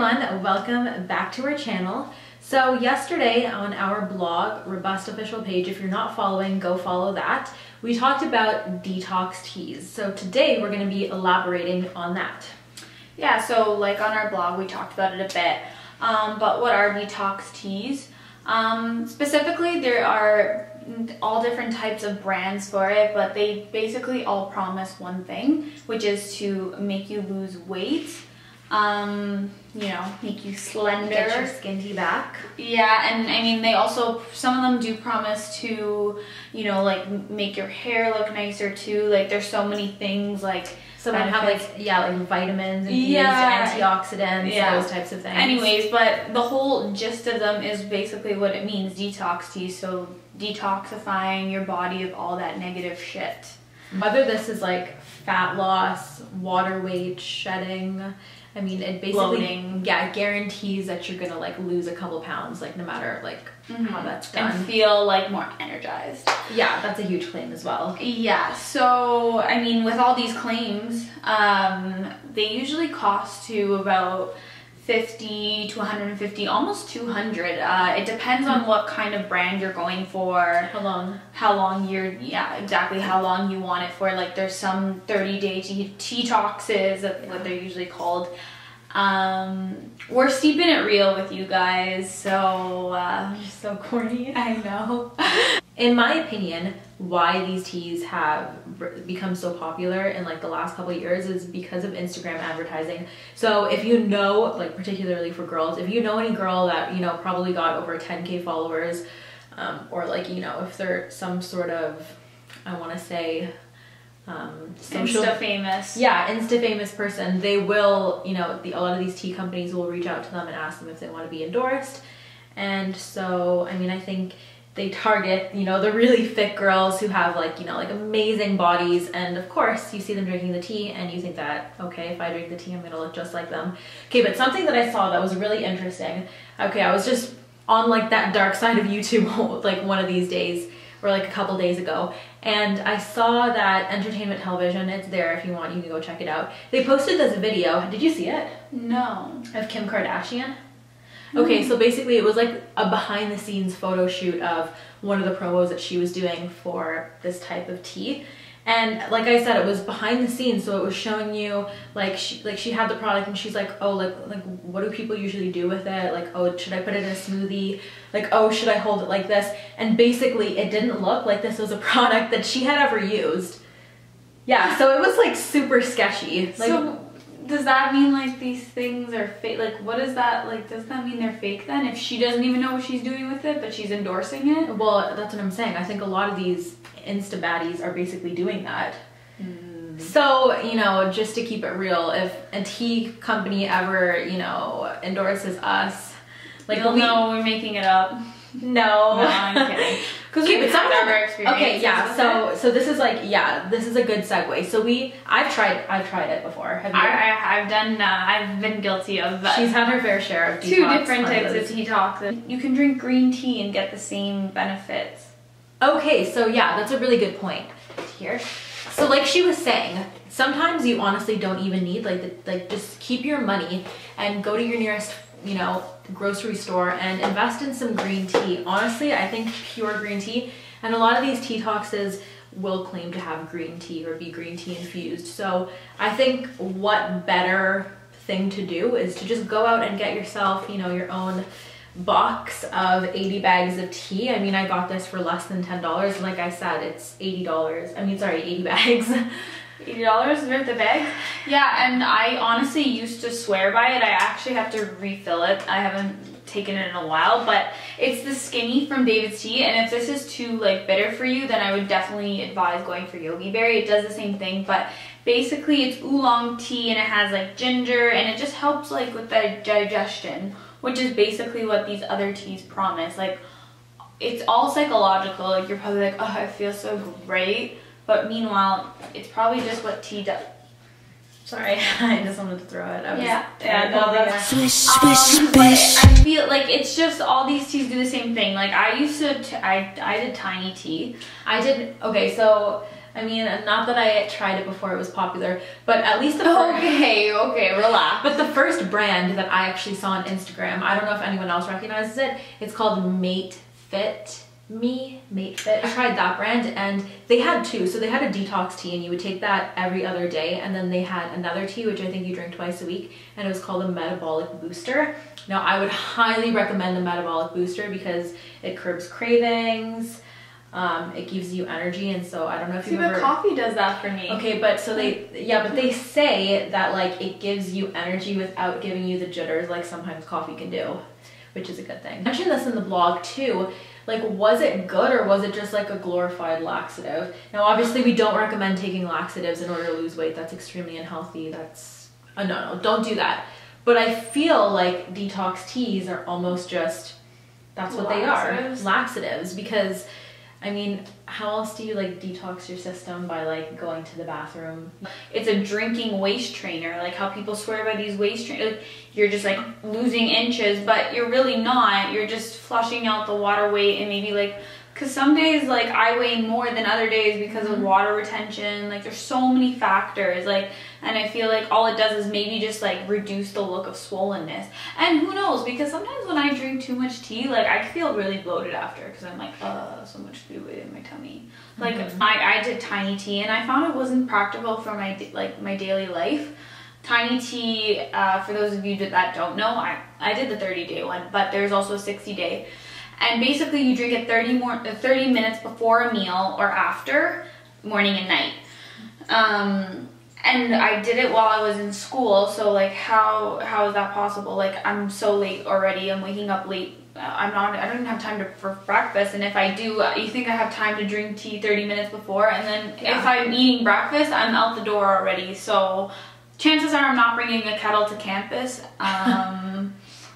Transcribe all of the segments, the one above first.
everyone, welcome back to our channel. So yesterday on our blog, Robust official page, if you're not following, go follow that. We talked about detox teas. So today we're going to be elaborating on that. Yeah, so like on our blog we talked about it a bit, but what are detox teas? Specifically, there are all different types of brands for it, but they basically all promise one thing, which is to make you lose weight, you know, make you slender, Get your skinny back. Yeah, and I mean, they also, some of them do promise to, you know, like make your hair look nicer too. Like there's so many things, like some of them have like vitamins and antioxidants, those types of things. Anyways, but the whole gist of them is basically what it means, detox tea. So detoxifying your body of all that negative shit. Whether this is like fat loss, water weight, shedding, I mean, it basically bloating. Yeah, guarantees that you're gonna like lose a couple pounds, like no matter like how that's done. And feel like more energized. Yeah, that's a huge claim as well. Yeah, so I mean, with all these claims, they usually cost to about 50 to 150, almost 200. It depends on what kind of brand you're going for. How long you're, yeah, exactly how long you want it for. Like there's some 30-day Tea-toxes, that's what they're usually called. We're steeping it real with you guys, so you're so corny. I know. In my opinion, why these teas have become so popular in like the last couple of years is because of Instagram advertising. So if you know, like particularly for girls, if you know any girl that, you know, probably got over 10K followers, or like, you know, if they're some sort of, I want to say, social Insta famous. Yeah, Insta famous person, they will, you know, a lot of these tea companies will reach out to them and ask them if they want to be endorsed. And so, I mean, I think they target, you know, the really fit girls who have like, you know, like amazing bodies. And of course you see them drinking the tea and you think that, okay, if I drink the tea, I'm gonna look just like them. Okay, but something that I saw that was really interesting. Okay, I was just on like that dark side of YouTube like one of these days, or like a couple days ago, and I saw that Entertainment Television, it's there if you want, you can go check it out. They posted this video, did you see it? No. Of Kim Kardashian? Okay, so basically it was like a behind the scenes photo shoot of one of the promos that she was doing for this type of tea. And like I said, it was behind the scenes, so it was showing you like she had the product and she's like, oh, like what do people usually do with it? Like, oh, should I put it in a smoothie? Like, oh, should I hold it like this? And basically it didn't look like this was a product that she had ever used. Yeah, so it was like super sketchy. Like, so does that mean like these things are fake? Like what is that, like does that mean they're fake then? If she doesn't even know what she's doing with it, but she's endorsing it? Well, that's what I'm saying. I think a lot of these Insta baddies are basically doing that. So, you know, just to keep it real, if a tea company ever, you know, endorses us, like you'll know we're making it up. No, I'm kidding. Because we've had our experience. Okay, yeah. So this is like, yeah, this is a good segue. So I've tried it before. Have you? I've been guilty of that. She's had her fair share of detox 2 different types of detoxes. You can drink green tea and get the same benefits. Okay, so yeah, that's a really good point here. So like she was saying, sometimes you honestly don't even need like just keep your money and go to your nearest, you know, grocery store and invest in some green tea. Honestly, I think pure green tea, and a lot of these detoxes will claim to have green tea or be green tea infused. So I think what better thing to do is to just go out and get yourself, you know, your own box of 80 bags of tea. I mean, I got this for less than $10. Like I said, it's $80. I mean, sorry, 80 bags. $80 worth of bags? Yeah, and I honestly used to swear by it. I actually have to refill it. I haven't taken it in a while, but it's the Skinny from David's Tea, and if this is too like bitter for you, then I would definitely advise going for Yogi Berry. It does the same thing, but basically it's oolong tea and it has like ginger, and it just helps like with the digestion, which is basically what these other teas promise. Like, it's all psychological. Like, you're probably like, oh, I feel so great. But meanwhile, it's probably just what tea does. Sorry, I just wanted to throw it. Yeah, no, that's... But I feel like it's just all these teas do the same thing. Like, I used to, I did tiny tea. Okay, so I mean, not that I tried it before it was popular, but at least the okay, relax. But the first brand that I actually saw on Instagram, I don't know if anyone else recognizes it, it's called Mate Fit. I tried that brand, and they had two. So they had a detox tea, and you would take that every other day, and then they had another tea, which I think you drink twice a week, and it was called a metabolic booster. Now I would highly recommend the metabolic booster because it curbs cravings, it gives you energy, and so I don't know if you've ever... coffee does that for me. Okay, but so they say that like it gives you energy without giving you the jitters like sometimes coffee can do, which is a good thing. I mentioned this in the blog too. Like, was it good, or was it just like a glorified laxative? Now, obviously, we don't recommend taking laxatives in order to lose weight. That's extremely unhealthy. That's, no, don't do that. But I feel like detox teas are almost just, that's what they are, laxatives. Because, I mean, how else do you like detox your system? By like going to the bathroom? It's a drinking waist trainer, like how people swear by these waist trainers. Like, you're just like losing inches, but you're really not. You're just flushing out the water weight, and maybe like, because some days like I weigh more than other days because of water retention. Like there's so many factors, like, and I feel like all it does is maybe just like reduce the look of swollenness. And who knows, because sometimes when I drink too much tea, like I feel really bloated after, because I'm like, so much fluid in my tummy. Like I did tiny tea, and I found it wasn't practical for my my daily life. Tiny tea, for those of you that don't know, I did the 30-day one, but there's also a 60-day. And basically you drink it 30 minutes before a meal or after, morning and night. And I did it while I was in school, so like how is that possible? Like I'm so late already, I'm waking up late. I don't even have time for breakfast, and if I do, you think I have time to drink tea 30 minutes before, and then if I'm eating breakfast, I'm out the door already. So chances are I'm not bringing a kettle to campus.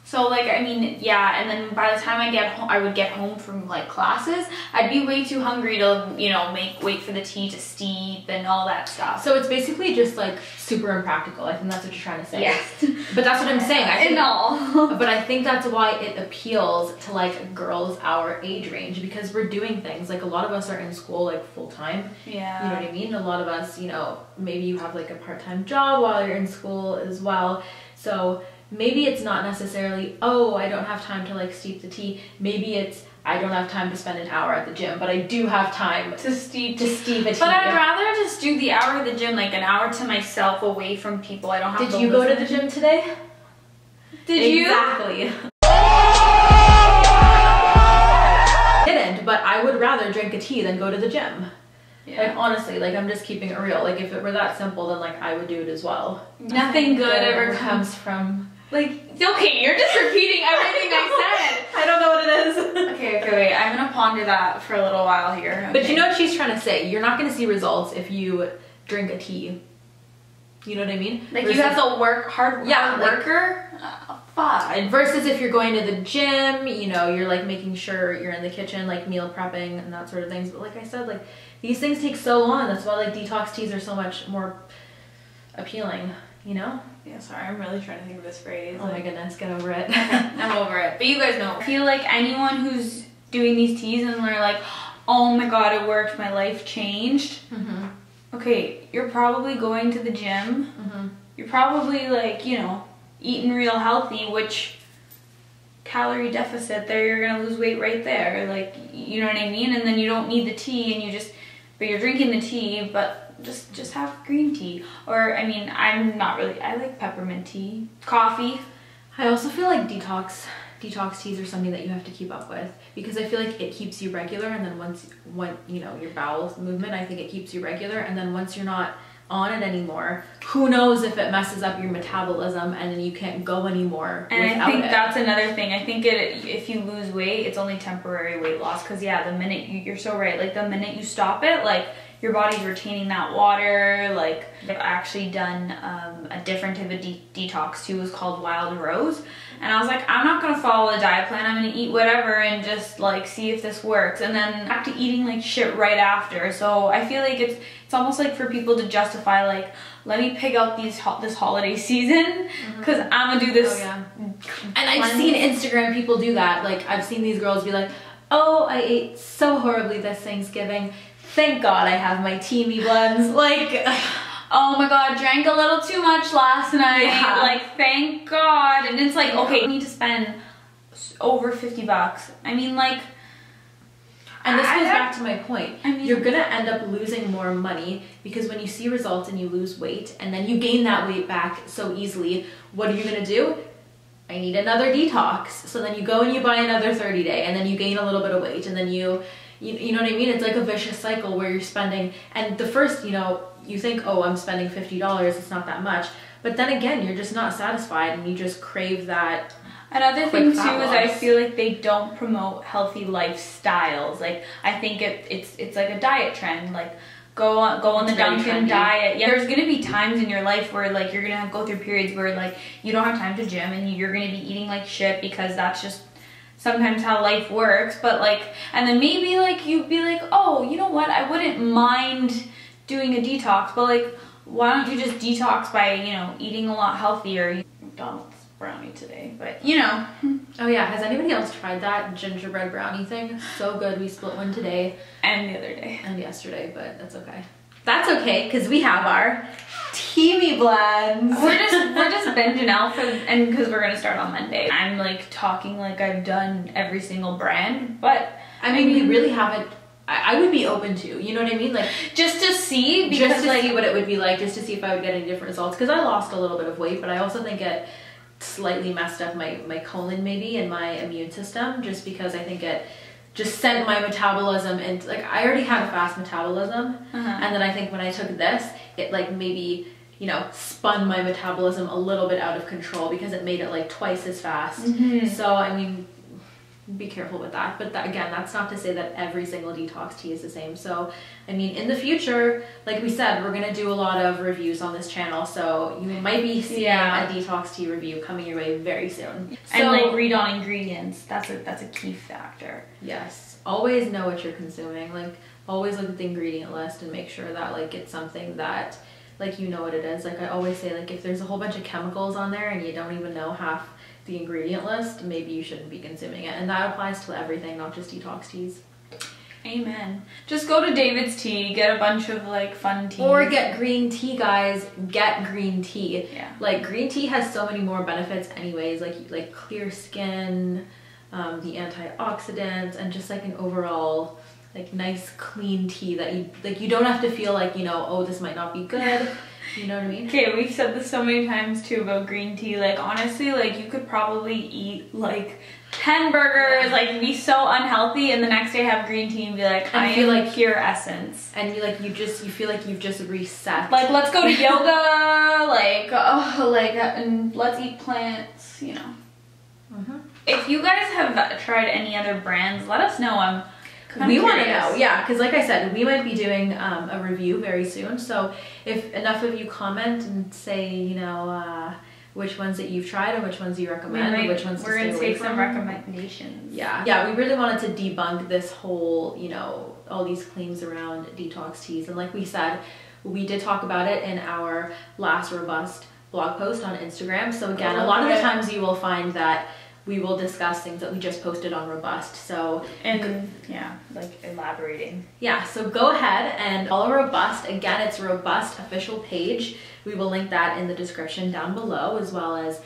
So like, I mean, yeah, and then by the time I would get home from like classes, I'd be way too hungry to, you know, wait for the tea to steep and all that stuff. So it's basically just like super impractical. I think that's what you're trying to say. Yes. But that's what I'm saying. I think, no. But I think that's why it appeals to like girls our age range, because we're doing things, like a lot of us are in school like full time. Yeah. You know what I mean? A lot of us, you know, maybe you have like a part-time job while you're in school as well. So maybe it's not necessarily, oh, I don't have time to like steep the tea. Maybe it's, I don't have time to spend an hour at the gym, but I do have time to steep a tea. But I'd rather just do the hour at the gym, like an hour to myself, away from people. I don't have to. Did you go to the gym today? Did you? Exactly. Didn't, but I would rather drink a tea than go to the gym. Yeah. Like honestly, like I'm just keeping it real. Like if it were that simple, then like I would do it as well. Nothing good ever comes from like, okay, you're just repeating everything I said. I don't know what it is. Okay, wait. I'm gonna ponder that for a little while here. Okay. But you know what she's trying to say? You're not gonna see results if you drink a tea. You know what I mean? Like versus, you have to work hard, yeah, worker. Fine. Versus if you're going to the gym, you know, you're like making sure you're in the kitchen, like meal prepping and that sort of things. But like I said, like these things take so long. That's why like detox teas are so much more appealing, you know? Yeah, sorry, I'm really trying to think of this phrase. Oh my goodness, get over it. I'm over it. But you guys know, I feel like anyone who's doing these teas and they're like, oh my god, it worked, my life changed. Mm-hmm. Okay, you're probably going to the gym. Mm-hmm. You're probably like, you know, eating real healthy, which calorie deficit there, you're gonna lose weight right there. Like, you know what I mean? And then you don't need the tea, and but you're drinking the tea, but just have green tea. Or, I mean, I like peppermint tea. Coffee. I also feel like detox teas are something that you have to keep up with, because I feel like it keeps you regular, and then once you know, your bowel movement, I think it keeps you regular, and then once you're not on it anymore, who knows if it messes up your metabolism and then you can't go anymore. And I think that's another thing. I think if you lose weight, it's only temporary weight loss, because yeah, the minute you're so right, like the minute you stop it, like your body's retaining that water. Like I've actually done a different type of detox too. It was called Wild Rose, and I was like, I'm not gonna follow a diet plan, I'm gonna eat whatever and just like see if this works, and then back to eating like shit right after. So I feel like it's almost like for people to justify, like, let me pig out this holiday season because I'm gonna do this. Oh, yeah. And I've seen Instagram people do that. Like I've seen these girls be like, oh, I ate so horribly this Thanksgiving, thank God I have my Teamy blends. Like, oh my God, drank a little too much last night. Yeah. Like, thank God. And it's like, okay, I need to spend over $50. I mean, like, and this goes back to my point. I mean, you're gonna end up losing more money because when you see results and you lose weight and then you gain that weight back so easily, what are you gonna do? I need another detox. So then you go and you buy another 30-day and then you gain a little bit of weight and then you know what I mean? It's like a vicious cycle where you're spending, and the first, you know, you think, oh, I'm spending $50, it's not that much. But then again, you're just not satisfied and you just crave that. Another thing too is I feel like they don't promote healthy lifestyles. Like, I think it's like a diet trend. Like, go on the Dunkin' diet. Yeah, there's gonna be times in your life where like you're gonna go through periods where like you don't have time to gym and you're gonna be eating like shit because that's just sometimes how life works. But like, and then maybe like you'd be like, oh, you know what? I wouldn't mind doing a detox, but like, why don't you just detox by, you know, eating a lot healthier? McDonald's brownie today, but you know. Oh yeah, has anybody else tried that gingerbread brownie thing? So good. We split one today and the other day and yesterday, but that's okay. That's okay because we have our Teamy blends. We're just binging out and because we're gonna start on Monday. I'm like talking like I've done every single brand, but I mean we really haven't. I would be open to, you know what I mean? Like, just to see, because just to like see what it would be like, just to see if I would get any different results. Because I lost a little bit of weight, but I also think it slightly messed up my colon maybe and my immune system, just because I think it just sent my metabolism into, like, I already had a fast metabolism, and then I think when I took this, it like maybe, you know, spun my metabolism a little bit out of control because it made it like twice as fast. So I mean, be careful with that. But again, that's not to say that every single detox tea is the same. So I mean, in the future, like we said, we're gonna do a lot of reviews on this channel, so you might be seeing a detox tea review coming your way very soon. And like, read on ingredients. That's a key factor. Yes, always know what you're consuming. Like, always look at the ingredient list and make sure that like it's something that like you know what it is. Like I always say, like if there's a whole bunch of chemicals on there and you don't even know half the ingredient list, maybe you shouldn't be consuming it. And that applies to everything, not just detox teas. Amen. Just go to David's Tea, get a bunch of like fun teas. Or get green tea, guys. Get green tea. Yeah. Like, green tea has so many more benefits anyways, like clear skin, the antioxidants, and just like an overall like nice clean tea that you don't have to feel like, you know, oh, this might not be good. You know what I mean? Okay, we've said this so many times too about green tea. Like, honestly, like you could probably eat like 10 burgers, like be so unhealthy, and the next day have green tea and be like, I feel like pure essence. And you feel like you've just reset. Like, let's go to yoga, like, oh, like, and let's eat plants, you know. If you guys have tried any other brands, let us know. We want to know, yeah, because like I said, we might be doing a review very soon. So if enough of you comment and say, you know, which ones that you've tried and which ones you recommend, and which ones we're gonna take some recommendations. Yeah, we really wanted to debunk this whole, you know, all these claims around detox teas. And like we said, we did talk about it in our last Robust blog post on Instagram. So again, a lot of the times you will find that we will discuss things that we just posted on Robust. So, and yeah, like elaborating. Yeah, so go ahead and follow Robust. Again, it's Robust official page. We will link that in the description down below, as well as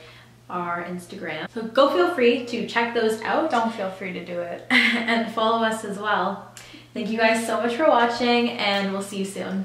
our Instagram. So go feel free to check those out. Don't feel free to do it. And follow us as well. Thank you guys so much for watching, and we'll see you soon.